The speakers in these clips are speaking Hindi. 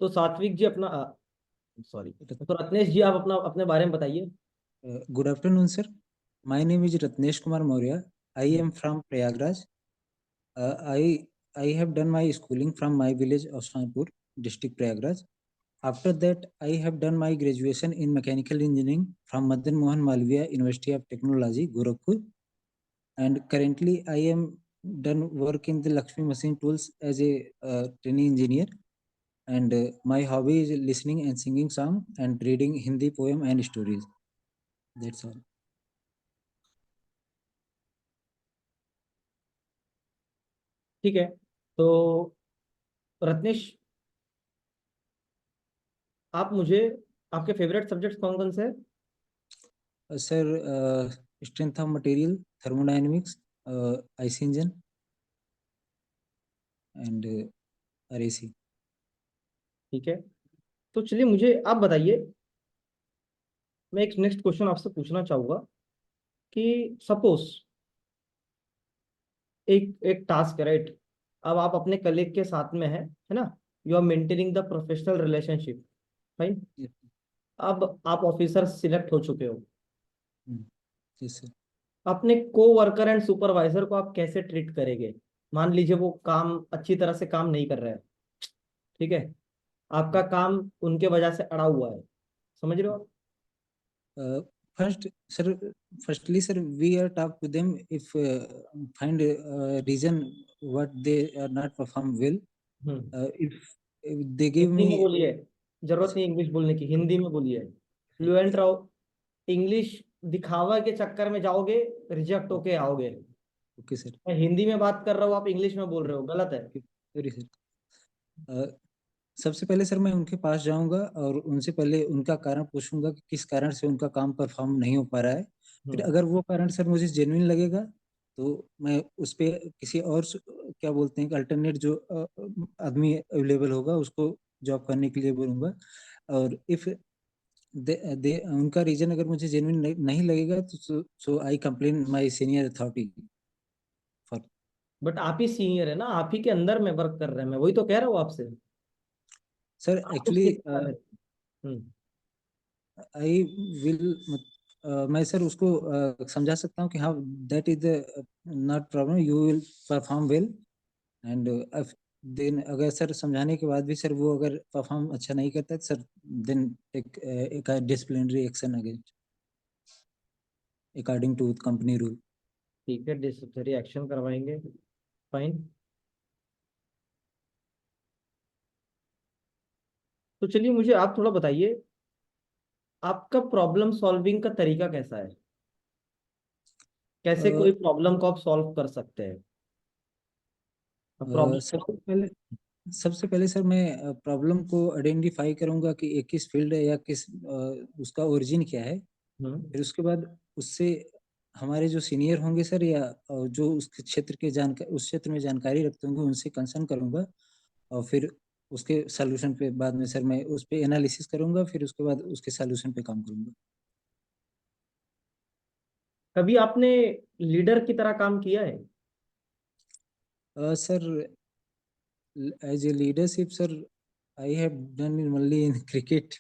तो सात्विक जी अपना सॉरी, तो रत्नेश जी आप अपना अपने बारे में बताइए। Good afternoon, sir. My name is Ratnesh Kumar Maurya. I am from Prayagraj. Uh, I I have done my schooling from my village of Sanpur, district Prayagraj. After that, I have done my graduation in mechanical engineering from Madan Mohan Malviya University of Technology, Gorakhpur. And currently, I am done work in the Lakshmi Machine Tools as a training engineer. And my hobby is listening and singing song and reading Hindi poem and stories. That's all. ठीक है, तो रत्नेश आप मुझे आपके फेवरेट सब्जेक्ट कौन कौन से हैं? Sir, strength of material, thermodynamics, IC engine, and RAC. ठीक है, तो चलिए मुझे आप बताइए। मैं एक नेक्स्ट क्वेश्चन आपसे पूछना चाहूंगा कि सपोज एक एक टास्क है, राइट? अब आप अपने कलीग के साथ में है ना? You are maintaining the professional relationship, fine. Yes, अब आप ऑफिसर सिलेक्ट हो चुके हो। mm, yes, sir. अपने को वर्कर एंड सुपरवाइजर को आप कैसे ट्रीट करेंगे? मान लीजिए वो काम अच्छी तरह से काम नहीं कर रहा है, ठीक है? आपका काम उनके वजह से अड़ा हुआ है, समझ रहे हो आप? Uh, first, sir, firstly, sir, we are talk to them if find a reason what they are not perform well. Hmm. If they give Hindi में me, बोलिए, जरूरत नहीं इंग्लिश बोलने की, हिंदी में बोलिए, फ्लुएंट रहो। इंग्लिश दिखावा के चक्कर में जाओगे, रिजेक्ट होके आओगे। okay, sir, मैं हिंदी में बात कर रहा हूँ, आप इंग्लिश में बोल रहे हो, गलत है। okay, sorry, sir. सबसे पहले सर मैं उनके पास जाऊंगा और उनसे पहले उनका कारण पूछूंगा कि किस कारण से उनका काम परफॉर्म नहीं हो पा रहा है। फिर हम्म। अगर वो कारण सर मुझे जेन्युइन लगेगा तो मैं उस पे किसी और क्या बोलते हैं अल्टरनेट जो आदमी अवेलेबल होगा उसको जॉब करने के लिए बोलूंगा। और इफ दे उनका रीजन अगर मुझे जेन्युइन नहीं लगेगा तो so I complain my senior authority for. But आप ही सीनियर है ना, आप ही के अंदर में वर्क कर रहे हैं, मैं वही तो कह रहा हूँ आपसे। सर आप एक्चुअली उसके ऊपर है। हम्म। आई विल मैं सर उसको समझा सकता हूँ कि हाँ that is not problem you will perform well. And then अगर सर समझाने के बाद भी सर वो अगर परफॉर्म अच्छा नहीं करता सर देन एक disciplinary action against according to company rule. ठीक है, डिसिप्लिनरी एक्शन करवाएंगे, फाइन। तो चलिए मुझे आप थोड़ा बताइए, आपका प्रॉब्लम सॉल्विंग का तरीका कैसा है? कैसे कोई प्रॉब्लम को आप सॉल्व कर सकते हैं? प्रॉब्लम। सबसे पहले सर मैं प्रॉब्लम को आइडेंटिफाई करूंगा कि ये किस फील्ड है या किस उसका ओरिजिन क्या है। हम्म। फिर उसके बाद उससे हमारे जो सीनियर होंगे सर या जो उसके क्षेत्र के जानकारी उस क्षेत्र में जानकारी रखते होंगे उनसे कंसर्न करूंगा। और फिर उसके सॉल्यूशन पे बाद में सर मैं उस पे एनालिसिस करूंगा फिर उसके बाद उसके सॉल्यूशन पे काम करूंगा। कभी आपने लीडर की तरह काम किया है? Sir as a leadership sir I have done only in cricket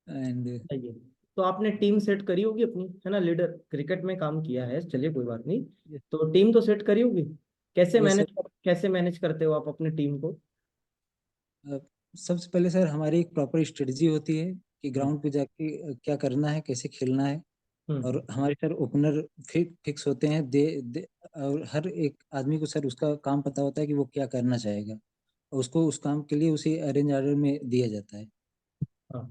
and बताइए। तो आपने टीम सेट करी होगी अपनी, है ना? लीडर क्रिकेट में काम किया है, चलिए कोई बात नहीं। तो टीम तो सेट करी होगी। Yes sir. कैसे मैनेज करते हो आप अपनी टीम को? सबसे पहले सर हमारी एक प्रॉपर स्ट्रेटजी होती है कि हम्म। ग्राउंड पे जाके क्या करना है कैसे खेलना है। हम्म। और हमारे सर ओपनर फिक्स होते हैं दे और हर एक आदमी को सर उसका काम पता होता है कि वो क्या करना चाहेगा और उसको उस काम के लिए उसे अरेंज ऑर्डर में दिया जाता है। हाँ।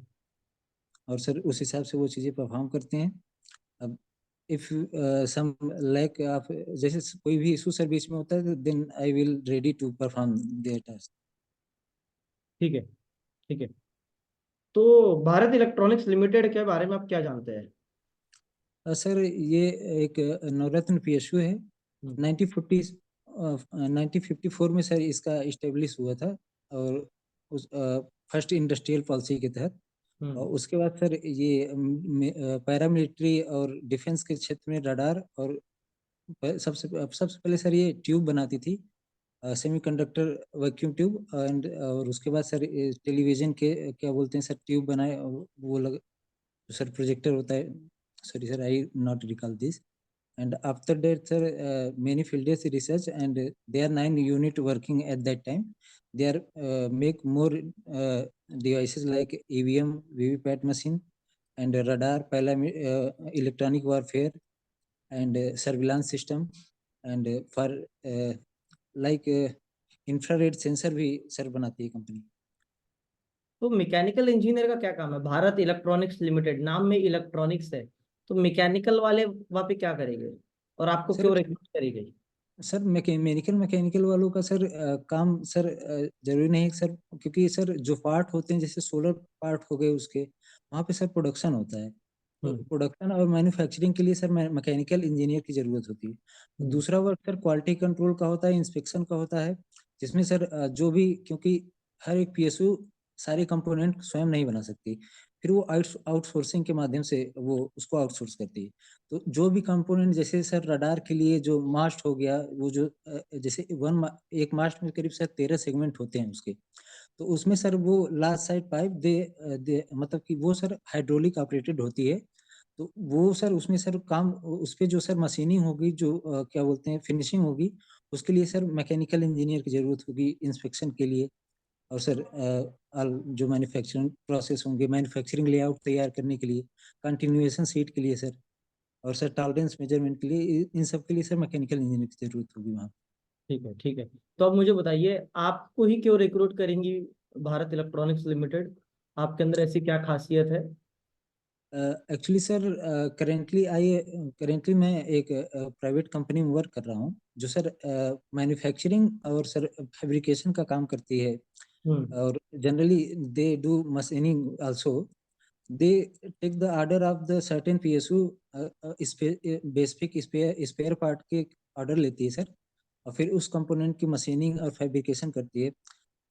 और सर उस हिसाब से वो चीज़ें परफॉर्म करते हैं। अब इफ सम लाइक आप जैसे कोई भी इशू सर बीच में होता है then I will ready to perform their task. ठीक है, ठीक है। तो भारत इलेक्ट्रॉनिक्स लिमिटेड के बारे में आप क्या जानते हैं? सर ये एक नवरत्न पीएसयू है। हम्म। 1940 1954 में सर इसका इस्टेब्लिश हुआ था और उस फर्स्ट इंडस्ट्रियल पॉलिसी के तहत। और हम्म। उसके बाद सर ये पैरामिलिट्री और डिफेंस के क्षेत्र में रडार और सबसे सबसे पहले सर ये ट्यूब बनाती थी सेमीकंडक्टर वैक्यूम ट्यूब एंड और उसके बाद सर टेलीविजन के क्या बोलते हैं सर ट्यूब बनाए वो लग सर प्रोजेक्टर होता है, sorry sir I not recall this, and after that sir many fields research and there are 9 unit working at that time. They are make more devices like EVM VVPAT machine and radar electronic warfare and surveillance system and for uh, like infrared sensor भी सर बनाती है कंपनी। तो मैकेनिकल इंजीनियर का क्या काम है? भारत इलेक्ट्रॉनिक्स लिमिटेड, नाम में इलेक्ट्रॉनिक्स है, तो मैकेनिकल वाले वहाँ पे क्या करेंगे और आपको सर क्यों रिक्रूट करेंगे? सर मैकेनिकल वालों का सर काम सर जरूरी नहीं है सर, क्योंकि सर जो पार्ट होते हैं जैसे सोलर पार्ट हो गए उसके वहाँ पे सर प्रोडक्शन होता है, तो हम्म। प्रोडक्शन और मैन्युफैक्चरिंग के लिए सर मैकेनिकल इंजीनियर की जरूरत होती है। हम्म। दूसरा वर्क सर क्वालिटी कंट्रोल का होता है, इंस्पेक्शन का होता है, जिसमें सर जो भी, क्योंकि हर एक पीएसयू सारे कंपोनेंट स्वयं नहीं बना सकती, फिर वो आउटसोर्सिंग के माध्यम से वो उसको आउटसोर्स करती है। तो जो भी कंपोनेंट जैसे सर रडार के लिए जो मास्ट हो गया, वो जो जैसे एक मास्ट में करीब सर 13 सेगमेंट होते हैं उसके, तो उसमें सर वो लास्ट साइड पाइप दे मतलब कि वो सर हाइड्रोलिक ऑपरेटेड होती है। तो वो सर उसमें सर काम उस पे जो सर मशीनिंग होगी, जो क्या बोलते हैं फिनिशिंग होगी, उसके लिए सर मैकेनिकल इंजीनियर की जरूरत होगी इंस्पेक्शन के लिए। और सर जो मैन्युफैक्चरिंग प्रोसेस होंगे, मैन्युफैक्चरिंग लेआउट तैयार करने के लिए, कंटिन्यूएशन सीट के लिए सर, और सर टॉलरेंस मेजरमेंट के लिए, इन सब के लिए सर मैकेनिकल इंजीनियर की जरूरत होगी वहाँ। ठीक है, ठीक है। तो अब मुझे बताइए, आपको ही क्यों रिक्रूट करेंगी भारत इलेक्ट्रॉनिक्स लिमिटेड? आपके अंदर ऐसी क्या खासियत है? एक्चुअली सर करेंटली मैं एक प्राइवेट कंपनी में वर्क कर रहा हूँ, जो सर मैन्युफैक्चरिंग और सर फैब्रिकेशन का काम करती है, हम्म। और generally they do machining also. They take the order of the certain PSU, basic spare part के ऑर्डर लेती है सर, और फिर उस कंपोनेंट की मशीनिंग और फैब्रिकेशन करती है।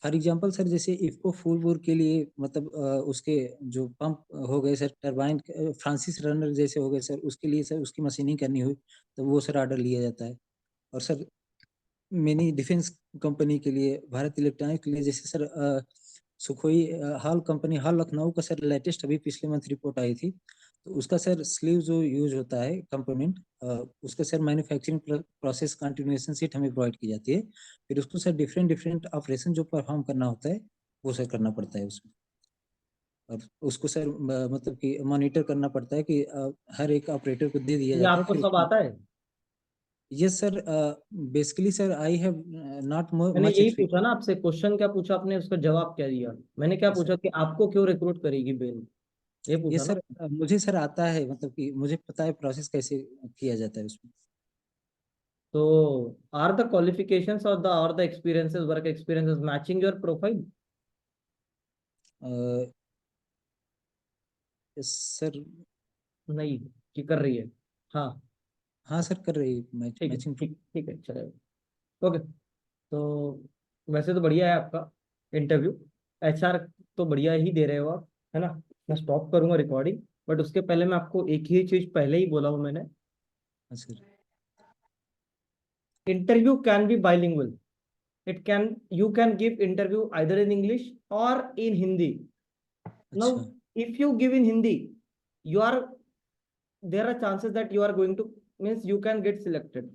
फॉर एग्जांपल सर जैसे इफ्को फूलपुर के लिए, मतलब उसके जो पंप हो गए सर, टरबाइन फ्रांसिस रनर जैसे हो गए सर, उसके लिए सर उसकी मशीनिंग करनी हुई तो वो सर ऑर्डर लिया जाता है। और सर मेनी डिफेंस कंपनी के लिए, भारत इलेक्ट्रॉनिक के लिए, जैसे सर सुखोई हाल कंपनी, हाल लखनऊ का सर लेटेस्ट अभी पिछले मंथ रिपोर्ट आई थी, तो उसका सर स्लीव जो यूज होता है कंपोनेंट, उसका sir manufacturing process continuation seat हमें प्रोवाइड की जाती है। फिर उसको सर डिफरेंट डिफरेंट ऑपरेशन जो परफॉर्म करना होता है वो सर करना पड़ता है उसमें, और उसको सर मतलब कि मॉनिटर करना पड़ता है कि हर एक ऑपरेटर को दे दिया ये जाता है आपको फिर सब उसको। आता है? Yes sir, basically sir I have not मैंने मच यही एक्सपीरियंस। पूछा ना आपसे, क्वेश्चन क्या पूछा आपने, उसका जवाब क्या दिया? मैंने क्या पूछा कि आपको क्यों रिक्रूट करेगी बेल, ये ये पूछा ना। सर मुझे सर आता है, मतलब कि मुझे पता है प्रोसेस कैसे किया जाता है उसमें। तो आर द क्वालिफिकेशंस और the experiences, work experiences matching your profile? Sir नहीं, कि कर रही है? हाँ। हाँ सर, कर रही ठीक है, मैचिंग। ठीक ठीक है, चलेगा। ओके। तो वैसे तो बढ़िया है आपका इंटरव्यू, एचआर तो बढ़िया ही दे रहे हो आप, है ना? मैं स्टॉप करूंगा रिकॉर्डिंग, बट उसके पहले मैं आपको एक ही चीज पहले ही बोला हूँ मैंने, हाँ sir. Interview can be bilingual. It can, you can give interview either in English और इन हिंदी। नाउ अच्छा। If you give in Hindi, you are, there are chances that you are going to, means you can get selected.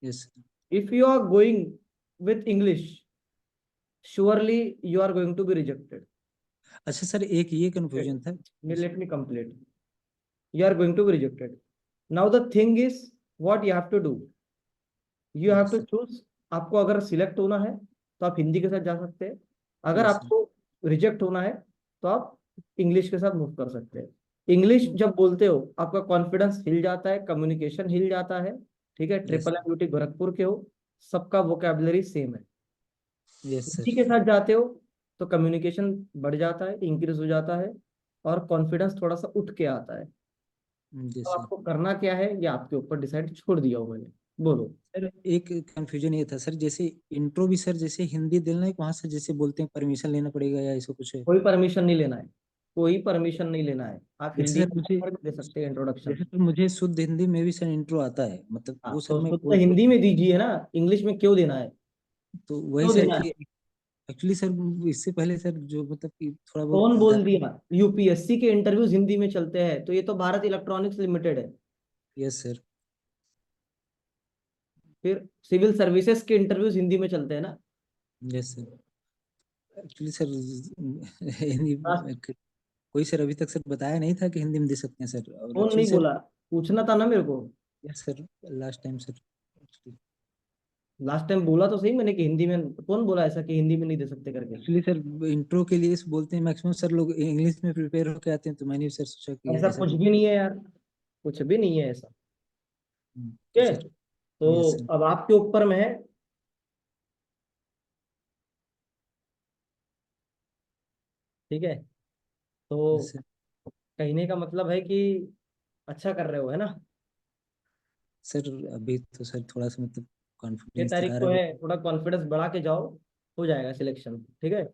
Yes sir. If you are going with English, surely you are going to be rejected. अच्छा सर, एक ये Okay. कंफ्यूजन था। Let me complete. You are going to be rejected. Now the thing is, what you have to do, you have yes to sir. choose. आपको अगर सिलेक्ट होना है तो आप हिंदी के साथ जा सकते हैं, अगर यस सर। आपको रिजेक्ट होना है तो आप इंग्लिश के साथ मूव कर सकते हैं। इंग्लिश जब बोलते हो आपका कॉन्फिडेंस हिल जाता है, कम्युनिकेशन हिल जाता है। ठीक है, यस ट्रिपल एमयूटी गोरखपुर के हो, सबका वोकेबलरी सेम है। Yes Hindi sir. के साथ जाते हो तो कम्युनिकेशन बढ़ जाता है, इंक्रीज हो जाता है, और कॉन्फिडेंस थोड़ा सा उठ के आता है। तो यस सर। आपको करना क्या है ये आपके ऊपर डिसाइड छोड़ दिया हूं मैंने। बोलो। सर एक कंफ्यूजन ये था सर, जैसे इंट्रो भी सर जैसे हिंदी देना है वहां से, जैसे बोलते हैं परमिशन लेना पड़ेगा या ऐसा कुछ है? कोई परमिशन नहीं लेना है, कोई परमिशन नहीं लेना है, आप जैसे हिंदी सर में मुझे प्रॉपर दे सकते हैं इंट्रोडक्शन। जैसे सर मुझे शुद्ध हिंदी में भी सर इंट्रो आता है, मतलब हाँ, वो तो सर मैं उसको तो बोल हिंदी में दीजिए ना, इंग्लिश में क्यों देना है? तो वही क्यों सर देना है? कि एक्चुअली सर इससे पहले सर जो मतलब कि थोड़ा बहुत कौन बोल जाता। दिया? यूपीएससी के इंटरव्यूज हिंदी में चलते हैं, तो ये तो भारत इलेक्ट्रॉनिक्स लिमिटेड है। Yes sir. फिर सिविल सर्विसेज के इंटरव्यूज हिंदी में चलते हैं ना। Yes sir. Actually sir Hindi last कोई सर अभी तक सर बताया नहीं था कि हिंदी में दे सकते हैं सर, और कौन एक्चुअली नहीं सर। बोला? पूछना था ना मेरे को। Yes sir. Last time sir. Last time बोला तो सही मैंने कि हिंदी में, कौन बोला ऐसा कि हिंदी में नहीं दे सकते करके? एक्चुअली सर इंट्रो के लिए बोलते हैं मैक्सिमम सर लोग इंग्लिश में प्रिपेयर होकर आते हैं, तो मैंने भी सर सोचा कि ऐसा ऐसा कुछ कुछ। भी नहीं है यार, कुछ भी नहीं है ऐसा। तो ठीक है, सर। यस तो सर। अब आपके ऊपर में है। ठीक है, यस तो सर। कहने का मतलब है कि अच्छा कर रहे हो, है ना? सर अभी तो सर थोड़ा सा मतलब 6 कॉन्फिडेंस तो तारीख आ को रहा है। है, थोड़ा कॉन्फिडेंस बढ़ा के जाओ, हो जाएगा सिलेक्शन। ठीक है,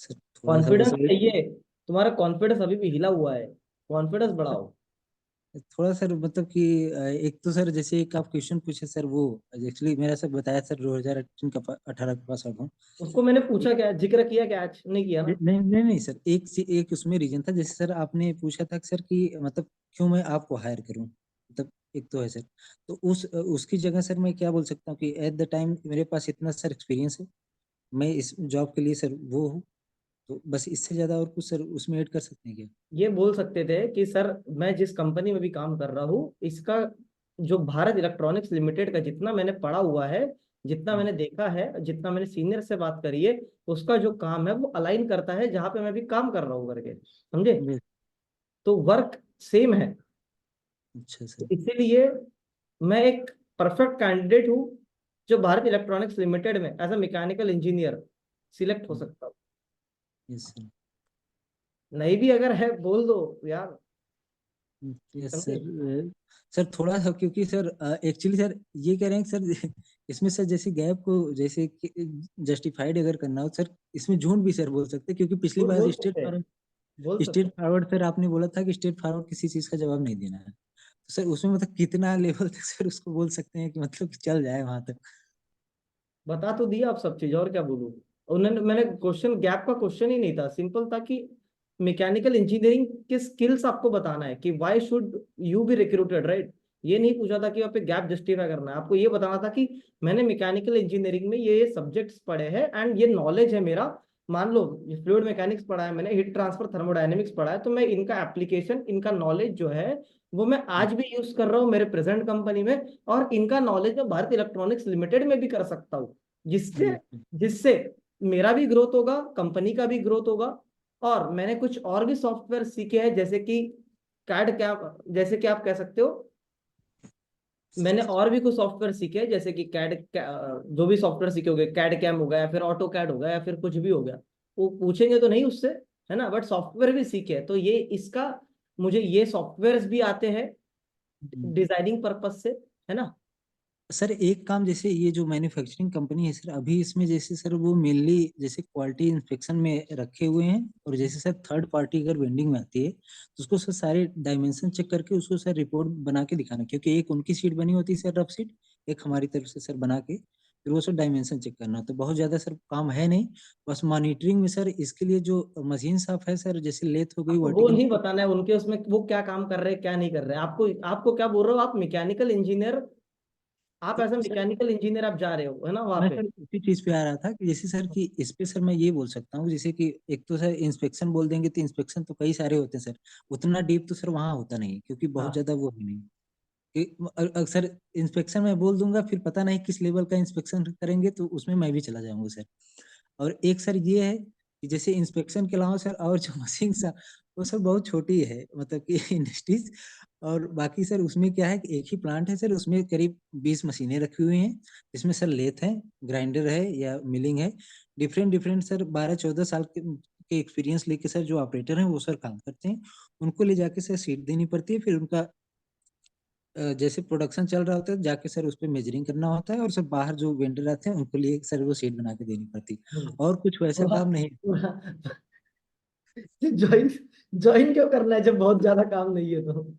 सर थोड़ा सा कॉन्फिडेंस बस वही। चाहिए। तुम्हारा कॉन्फिडेंस अभी भी हिला हुआ है, कॉन्फिडेंस बढ़ाओ। थोड़ा सर मतलब कि एक तो सर जैसे एक आप क्वेश्चन पूछे सर, वो एक्चुअली मेरा सर बताया सर 2018 का पास आउट हूँ। उसको मैंने पूछा क्या, जिक्र किया क्या? आज नहीं किया ना? नहीं नहीं नहीं सर, एक उसमें रीजन था, जैसे सर आपने पूछा था कि सर कि मतलब क्यों मैं आपको हायर करूं, मतलब एक तो है सर। तो उसकी जगह सर मैं क्या बोल सकता हूँ कि एट द टाइम मेरे पास इतना सर एक्सपीरियंस है, मैं इस जॉब के लिए सर वो हूँ। तो बस इससे ज्यादा और कुछ सर उसमें ऐड कर सकते हैं क्या? ये बोल सकते थे कि सर मैं जिस कंपनी में भी काम कर रहा हूँ, इसका जो भारत इलेक्ट्रॉनिक्स लिमिटेड का जितना मैंने पढ़ा हुआ है, जितना मैंने देखा है, जितना मैंने सीनियर से बात करी है, उसका जो काम है वो अलाइन करता है जहाँ पे मैं भी काम कर रहा हूँ करके, समझे? Yes, तो वर्क सेम है। अच्छा तो सर। इसीलिए मैं एक परफेक्ट कैंडिडेट हूँ जो भारत इलेक्ट्रॉनिक्स लिमिटेड में as a mechanical engineer select हो सकता हूँ। Yes sir. नहीं भी अगर है बोल दो यार, यस समझे? सर। सर थोड़ा सा क्योंकि सर एक्चुअली सर ये कह रहे हैं कि सर इसमें सर जैसे गैप को जैसे जस्टिफाइड अगर करना हो सर, इसमें झूठ भी सर बोल सकते हैं, क्योंकि पिछली बोल बार बोल सकते हैं, बोल सकते स्टेट हैं। फॉरवर्ड सर आपने बोला था कि स्टेट फॉरवर्ड किसी चीज का जवाब नहीं देना है, तो सर उसमें मतलब कितना लेवल तक सर उसको बोल सकते हैं कि मतलब चल जाए वहां तक? बता तो दिया आप सब चीज, और क्या बोलूं? उन्होंने, मैंने क्वेश्चन गैप का क्वेश्चन ही नहीं था, सिंपल था कि मैकेनिकल इंजीनियरिंग के स्किल्स आपको बताना है कि why should you be recruited, right? ये नहीं पूछा था कि वहाँ पे गैप जस्टिफाई करना है, आपको ये बताना था कि मैंने मैकेनिकल इंजीनियरिंग में ये सब्जेक्ट्स पढ़े हैं एंड ये नॉलेज है मेरा। मान लो ये फ्लूइड मैकेनिक्स पढ़ा है मैंने, हीट ट्रांसफर थर्मोडायनेमिक्स पढ़ा है, तो मैं इनका एप्लीकेशन, इनका नॉलेज जो है वो मैं आज भी यूज कर रहा हूँ मेरे प्रेजेंट कंपनी में, और इनका नॉलेज मैं भारत इलेक्ट्रॉनिक्स लिमिटेड में भी कर सकता हूँ, जिससे जिससे मेरा भी ग्रोथ होगा, कंपनी का भी ग्रोथ होगा। और मैंने कुछ और भी सॉफ्टवेयर सीखे हैं, जैसे कि कैड क्या, जैसे कि आप कह सकते हो, मैंने और भी कुछ सॉफ्टवेयर सीखे हैं, जैसे कि जो भी सॉफ्टवेयर सीखे होंगे, कैड कैम हो गया या फिर ऑटो कैड हो गया या फिर कुछ भी हो गया, वो पूछेंगे तो नहीं उससे, है ना? बट सॉफ्टवेयर भी सीखे हैं, तो ये इसका, मुझे ये सॉफ्टवेयर्स भी आते हैं डिजाइनिंग पर्पज से, है ना? सर एक काम, जैसे ये जो मैन्युफैक्चरिंग कंपनी है सर, अभी इसमें जैसे सर वो मेनली जैसे क्वालिटी इंस्पेक्शन में रखे हुए हैं, और जैसे सर थर्ड पार्टी अगर वेंडिंग में आती है तो उसको सर सारे डायमेंशन चेक करके उसको सर रिपोर्ट बना के दिखाना, क्योंकि एक उनकी सीट बनी होती है सर रफ सीट, एक हमारी तरफ से सर बना के फिर वो सर डायमेंशन चेक करना, तो बहुत ज्यादा सर काम है नहीं। बस मॉनिटरिंग में सर इसके लिए जो मशीन साफ है सर, जैसे लेथ हो गई आपको वो वर्टिकल। नहीं बताना है उनके उसमें वो क्या काम कर रहे हैं क्या नहीं कर रहे हैं, आपको आपको क्या बोल रहे हो, आप मैकेनिकल इंजीनियर, आप तो as a sir mechanical engineer आप जा रहे हो, है ना वहाँ मैं पे? सर उसी चीज पे आ रहा था कि जैसे सर कि इस पे सर मैं ये बोल सकता हूँ, जैसे कि एक तो सर इंस्पेक्शन बोल देंगे तो इंस्पेक्शन तो कई सारे होते हैं सर, उतना डीप तो सर वहाँ होता नहीं, क्योंकि बहुत हाँ, ज्यादा वो है नहीं कि अक्सर इंस्पेक्शन मैं बोल दूंगा, फिर पता नहीं किस लेवल का इंस्पेक्शन करेंगे, तो उसमें मैं भी चला जाऊंगा सर। और एक सर ये है कि जैसे इंस्पेक्शन के अलावा सर और जो मशीन सर वो सर बहुत छोटी है, मतलब कि इंडस्ट्रीज, और बाकी सर उसमें क्या है कि एक ही प्लांट है सर, उसमें करीब 20 मशीनें रखी हुई हैं, जिसमें सर लेथ है, ग्राइंडर है या मिलिंग है, डिफरेंट डिफरेंट सर 12-14 साल के एक्सपीरियंस लेके सर जो ऑपरेटर हैं वो सर काम करते हैं, उनको ले जाके सर सीट देनी पड़ती है, फिर उनका जैसे प्रोडक्शन चल रहा होता है जाके सर उस पर मेजरिंग करना होता है, और सर बाहर जो वेंडर आते हैं उनको लिए सर वो सीट बना के देनी पड़ती है, और कुछ वैसा पूरा काम नहीं। पूरा ज्वाइन ज्वाइन क्यों करना है जब बहुत ज्यादा काम नहीं है तो?